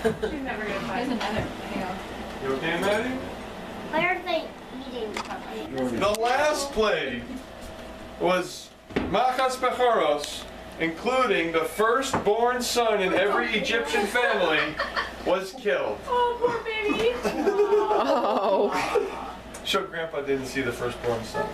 She's never gonna find another. You okay, Maddie? Where are they eating from? The last plague was Machas Bechoros, including the firstborn son in every Egyptian family, was killed. Oh, poor baby. Oh. So Grandpa didn't see the firstborn son.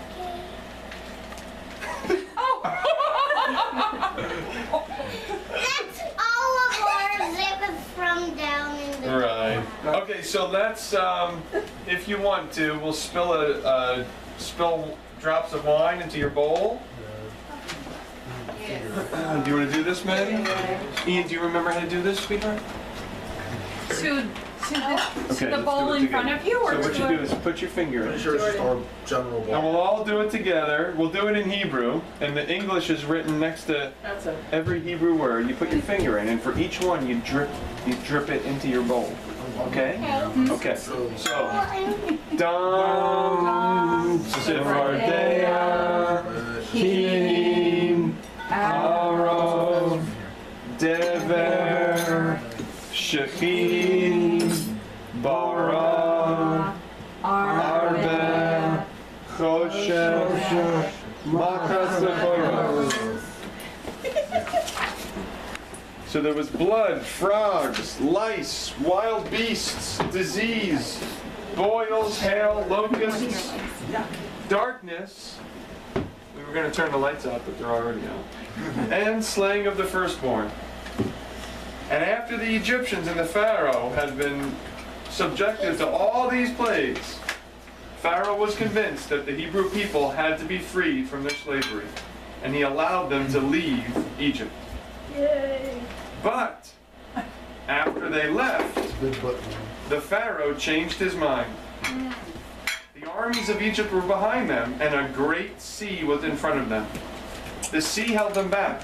That's all of ours that was from down in the... Right. Okay, so let's, if you want to, we'll spill drops of wine into your bowl. Do you want to do this, Maddie? Ian, do you remember how to do this, sweetheart? To Okay, the let's bowl do it in together. front of you, or So what to you do is put your finger in. Pretty sure it's just our general And one. we'll all do it together. We'll do it in Hebrew, and the English is written next to That's it. every Hebrew word. You put your finger in, and for each one, you drip it into your bowl. Okay? Okay. So, Dam, Sifardea, Him, Arov, Dever, Shechim, Bara, Arbe, Choshev, Machas Bechoros. So there was blood, frogs, lice, wild beasts, disease, boils, hail, locusts, darkness. We were going to turn the lights out, but they're already out. And slaying of the firstborn. And after the Egyptians and the Pharaoh had been subjected to all these plagues, Pharaoh was convinced that the Hebrew people had to be freed from their slavery, and he allowed them to leave Egypt. Yay. But after they left, Big butt, the Pharaoh changed his mind. The armies of Egypt were behind them, and a great sea was in front of them. The sea held them back,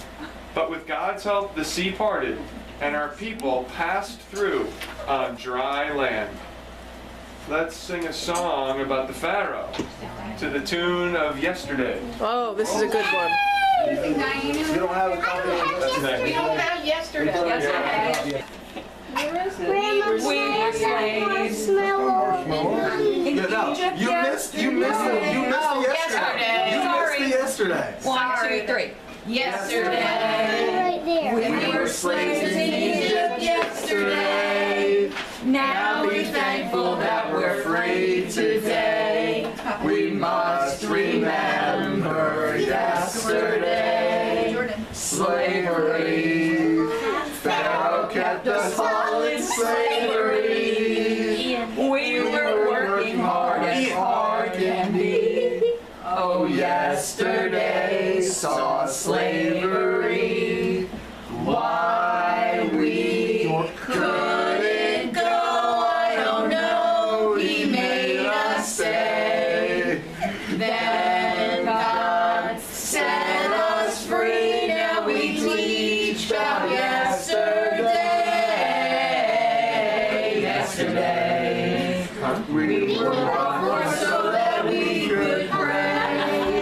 but with God's help, the sea parted, and our people passed through on dry land. Let's sing a song about the Pharaoh to the tune of Yesterday. Oh, this is a good one. You don't have a copy of That's this? next. We don't have yesterday. Yesterday. Where is it? Grandma, We were slaves. marshmallow. In No, Egypt, you missed the yesterday. You missed the yesterday. 1, 2, 3. Yesterday. Right there. We were slaves in Egypt yesterday. Now be thankful that we're free today. We must remember yesterday. Slavery. Pharaoh kept us all in slavery. We were working hard as hard can be. Oh, yesterday saw slavery. Why we couldn't go, I don't know. He made us stay. Then God set us free. Now we teach about yesterday. Yesterday, we were brought so that we could pray.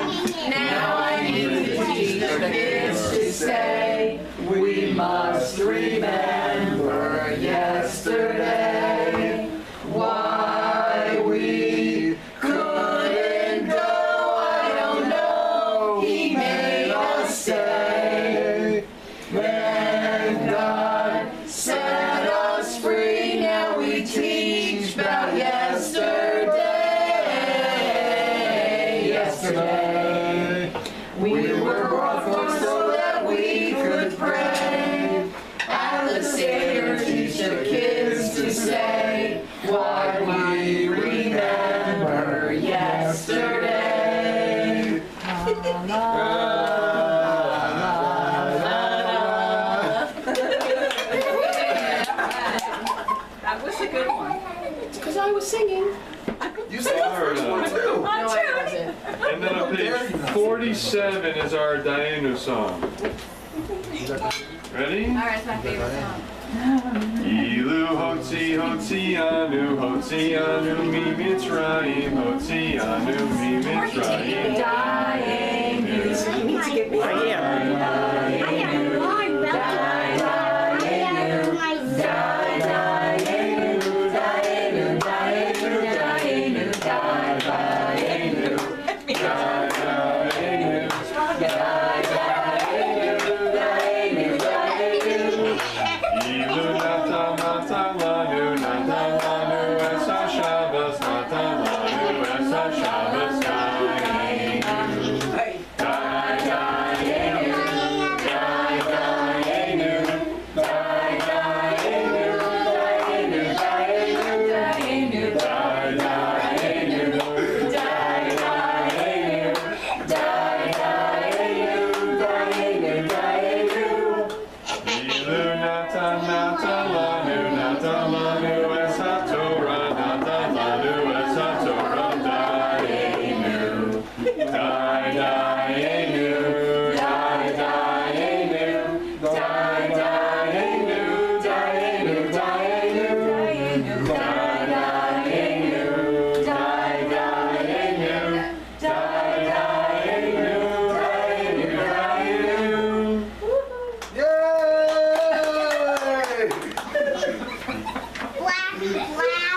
Now I need to teach the kids to say, we must remember yesterday. Why we couldn't go, I don't know. He made us stay. When God set us free, now we teach about yesterday. Yesterday, we were brought forth so that we could pray. And the Savior teach the kids to say, why we remember yesterday. That was a good one. Because I was singing. You said the first one too. No, I wasn't. And then on page 47 is our Dayenu song. Ready? Alright, it's my favorite song. Ilu hotzi hotzianu hotzianu mi Mitzrayim hotzianu mi Mitzrayim. Dying is You need to get me. I am. I got one. die, die, die, die.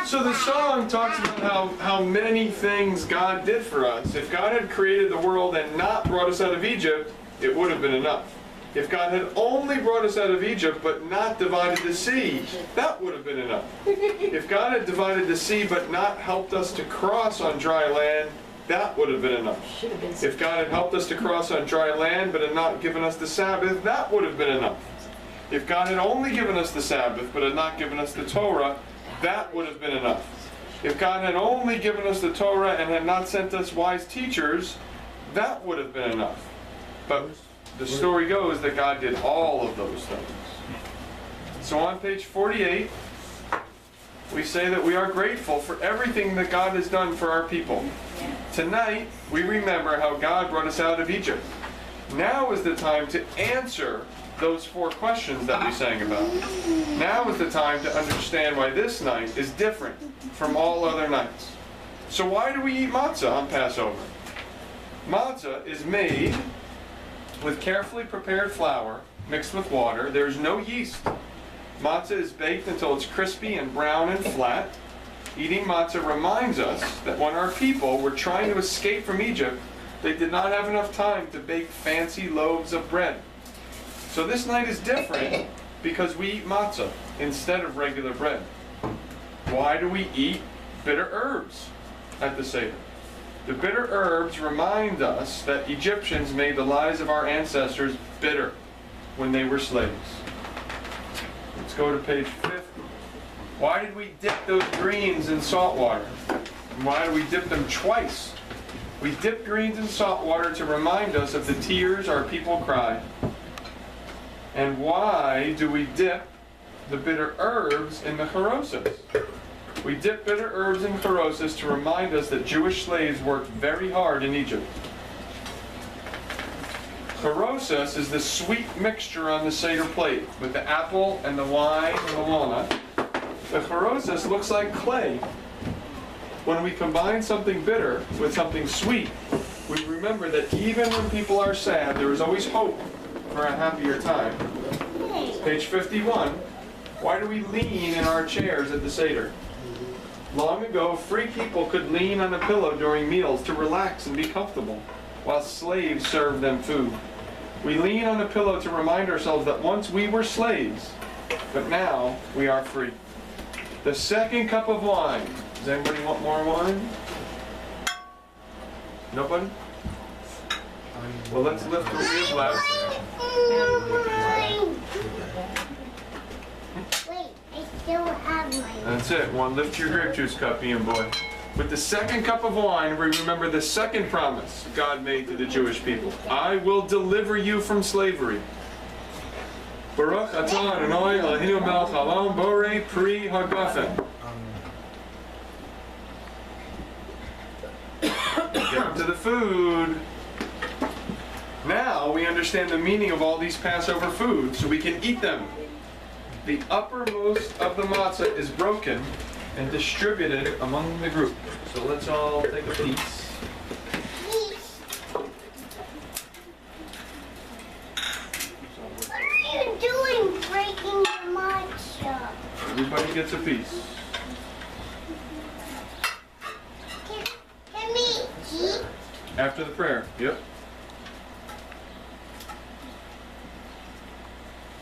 So the song talks about how many things God did for us. If God had created the world and not brought us out of Egypt, it would have been enough. If God had only brought us out of Egypt but not divided the sea, that would have been enough. If God had divided the sea but not helped us to cross on dry land, that would have been enough. If God had helped us to cross on dry land but had not given us the Sabbath, that would have been enough. If God had only given us the Sabbath but had not given us the Torah, that would have been enough. If God had only given us the Torah and had not sent us wise teachers, that would have been enough. But the story goes that God did all of those things. So on page 48, we say that we are grateful for everything that God has done for our people. Tonight, we remember how God brought us out of Egypt. Now is the time to answer those 4 questions that we sang about. Now is the time to understand why this night is different from all other nights. So why do we eat matzah on Passover? Matzah is made with carefully prepared flour mixed with water. There's no yeast. Matzah is baked until it's crispy and brown and flat. Eating matzah reminds us that when our people were trying to escape from Egypt, they did not have enough time to bake fancy loaves of bread. So this night is different because we eat matzah instead of regular bread. Why do we eat bitter herbs at the Seder? The bitter herbs remind us that Egyptians made the lives of our ancestors bitter when they were slaves. Let's go to page 50. Why did we dip those greens in salt water? And why do we dip them twice? We dip greens in salt water to remind us of the tears our people cried. And why do we dip the bitter herbs in the charosas? We dip bitter herbs in charosas to remind us that Jewish slaves worked very hard in Egypt. Charosas is the sweet mixture on the Seder plate with the apple and the wine and the walnut. The charosas looks like clay. When we combine something bitter with something sweet, we remember that even when people are sad, there is always hope for a happier time. Page 51. Why do we lean in our chairs at the Seder? Long ago, free people could lean on a pillow during meals to relax and be comfortable, while slaves served them food. We lean on a pillow to remind ourselves that once we were slaves, but now we are free. The second cup of wine. Does anybody want more wine? Nobody? Well, let's lift what we have left. Wait, I still have mine. That's it. One, lift your grape juice cup, Ian boy. With the second cup of wine, we remember the second promise God made to the Jewish people. I will deliver you from slavery. Baruch atah Adonai Eloheinu melech haolam borei pri hagafen. Get to the food. Now we understand the meaning of all these Passover foods, so we can eat them. The uppermost of the matzah is broken and distributed among the group. So let's all take a piece. What are you doing breaking your matcha? Everybody gets a piece. Can we eat? After the prayer. Yep.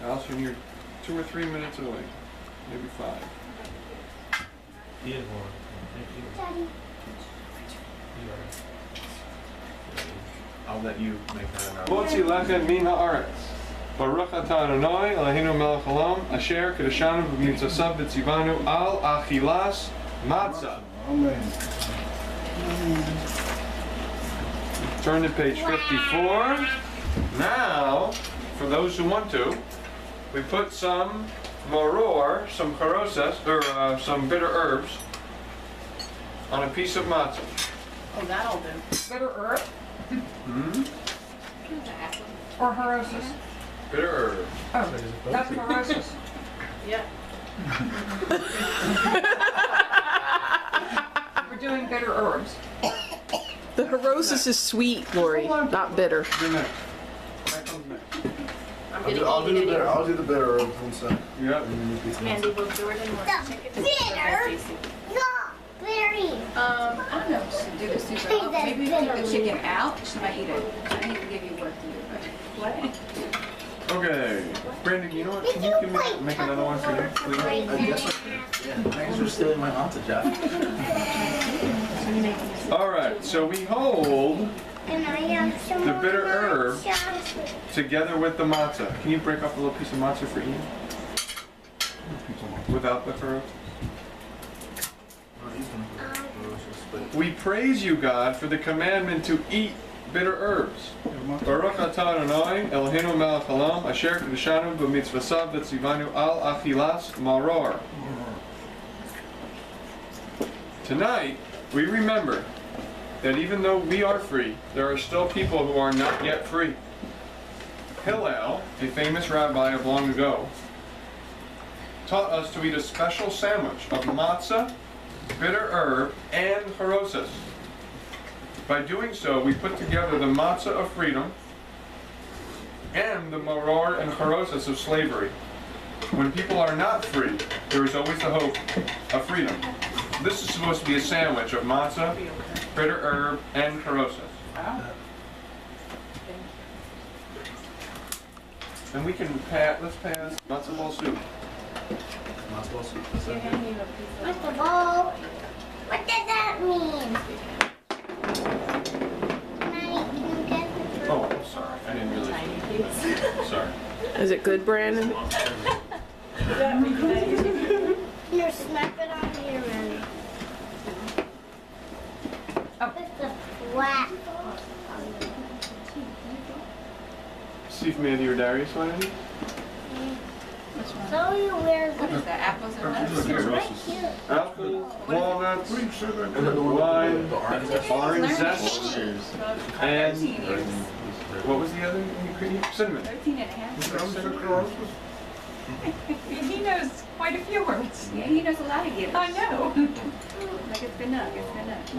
Allison, you're 2 or 3 minutes away. Maybe 5. Daddy. I'll let you make that. Motzi lechem min haaretz. Baruch atah Adonai Eloheinu melech haolam asher kedeshanu b'mitzvosav v'tzivanu al achilas matzah. Amen. Turn to page 54. Now, for those who want to, we put some maror, some charosas, or some bitter herbs, on a piece of matzah. Oh, that'll do. Bitter herb Hmm? or harosas? Bitter herb. Oh, that's harosas. Yeah. We're doing bitter herbs. The harosas is sweet, Lori, not bitter. Good next. That comes next. I'll do the bitter. I'll do the bitter herb one sec. Yep. Mandy, will Jordan want chicken? Bitter. Not very. I don't know if she should do this too, but maybe we take the chicken out. She might eat it. I need to give you work to do, but what? Okay. Brandon, you know what? Can you give me make another one for you, please? I guess I can. Yeah. Thanks for stealing my matzah, Jeff. All right. So we hold And I have some the bitter more herb chocolate. together with the matzah. Can you break up a little piece of matzah for Ian? Without the furrow? We praise you, God, for the commandment to eat bitter herbs. Baruch atah Adonai Eloheinu melech haolam asher kedeshanu b'mitzvosav v'tzivanu al achilas maror. Tonight, we remember that even though we are free, there are still people who are not yet free. Hillel, a famous rabbi of long ago, taught us to eat a special sandwich of matzah, bitter herb, and harosas. By doing so, we put together the matzah of freedom and the maror and harosas of slavery. When people are not free, there is always the hope of freedom. This is supposed to be a sandwich of matzah, bitter herb, and harosas. And we can let's pass matzo ball soup. Matzah ball soup. That's okay. What's the ball? What does that mean? Mommy, can you get the Oh, I'm sorry. I didn't really. Sorry. Is it good, Brandon? Here, snap it on here, Mommy. It's the flat. See if Mandy or Darius want any? Zoe wears What is that? Apples and nuts? right here. Apple, walnuts, And then the one wine, the orange. orange zest, and 13 years. what was the other ingredient? Cinnamon. 13 and a half. He knows quite a few words. Yeah, he knows a lot of Yiddish. I know. Like it's been up, it's been up.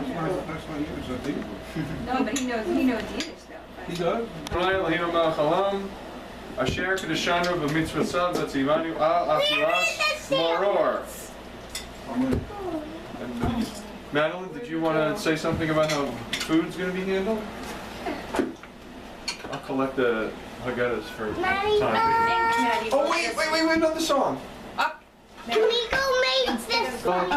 No, but he knows Yiddish though. He does? Eloheinu melech haolam, asher kedeshanu b'mitzvosav v'tzivanu al achilas maror. And, Madeline, did you want to say something about how food's going to be handled? I'll collect the Haggadahs for Mommy, time. Oh, wait, another song. can we go make this one?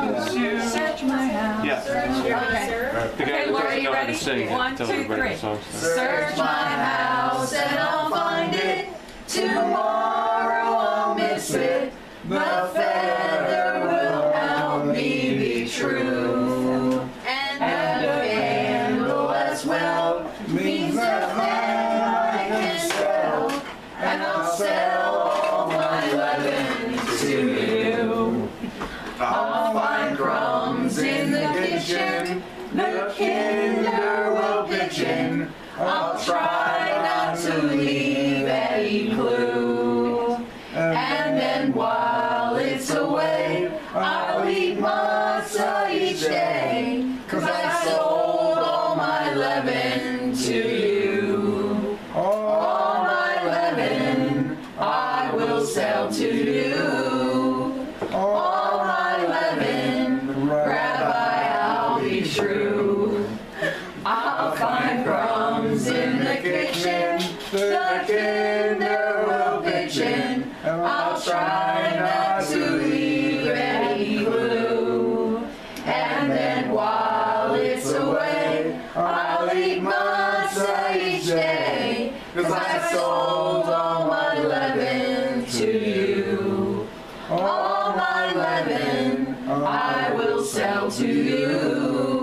Search my house. Yes. Okay. The guy Okay, who Laura, doesn't you know how to ready? sing, 1, tell 2, everybody 3. the song. Search my house and I'll find it. Tomorrow I'll miss it. The feather will help me be true. And the candle as well means that I can sell. And I'll sell all my leaven to you. I'll find crumbs in the kitchen. The Kinder will pitch in. I'll try not to leave any clue. And then while it's away, I'll eat matzah each day. 'Cause I sold all my leaven to you. All my leaven I will sell to you. All my leaven, Rabbi, I'll be true. I'll find crumbs in the kitchen. The Kinder will pitch in. I'll try not to leave any clue. And then while it's away, I'll eat matzah each day. 'Cause I sold all my leaven to you. All my leaven I will sell to you.